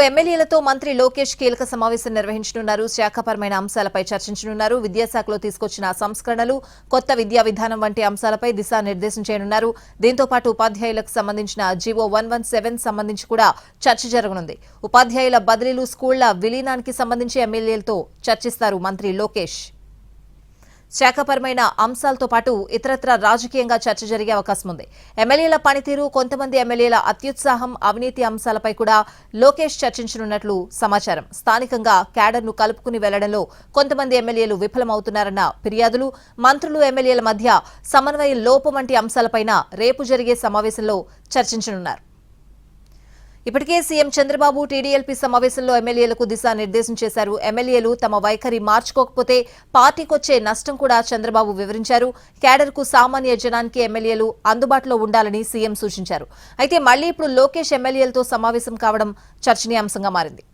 ఎమ్మెల్యేలతో మంత్రి లోకేష్ కీలక సమావేశం నిర్వహించనున్నారు. శాఖపరమైన అంశాలపై చర్చించనున్నారు. విద్యాశాఖలో తీసుకొచ్చిన సంస్కరణలు, కొత్త విద్యా విధానం వంటి అంశాలపై దిశానిర్దేశం చేయనున్నారు. దీంతో పాటు ఉపాధ్యాయులకు సంబంధించిన జీవో 117 సంబంధించి కూడా చర్చ జరగనుంది. ఉపాధ్యాయుల బదిలీలు, స్కూళ్ల విలీనానికి సంబంధించి ఎమ్మెల్యేలతో చర్చిస్తారు మంత్రి లోకేష్. శాఖపరమైన అంశాలతో పాటు ఇతరత్రా రాజకీయంగా చర్చ జరిగే అవకాశం ఉంది. ఎమ్మెల్యేల పనితీరు, కొంతమంది ఎమ్మెల్యేల అత్యుత్సాహం, అవినీతి అంశాలపై కూడా లోకేష్ చర్చించనున్నట్లు సమాచారం. స్థానికంగా క్యాడర్ను కలుపుకుని వెళ్లడంలో కొంతమంది ఎమ్మెల్యేలు విఫలమవుతున్నారన్న ఫిర్యాదులు, మంత్రులు, ఎమ్మెల్యేల మధ్య సమన్వయ లోపం వంటి అంశాలపైన రేపు జరిగే సమావేశంలో చర్చించనున్నారు. ఇప్పటికే సీఎం చంద్రబాబు టీడీఎల్పీ సమావేశంలో ఎమ్మెల్యేలకు దిశానిర్దేశం చేశారు. ఎమ్మెల్యేలు తమ వైఖరి మార్చుకోకపోతే పార్టీకొచ్చే నష్టం కూడా చంద్రబాబు వివరించారు. క్యాడర్కు, సామాన్య జనానికి ఎమ్మెల్యేలు అందుబాటులో ఉండాలని సీఎం సూచించారు. అయితే మళ్లీ ఇప్పుడు లోకేష్ ఎమ్మెల్యేలతో సమావేశం కావడం చర్చనీయాంశంగా మారింది.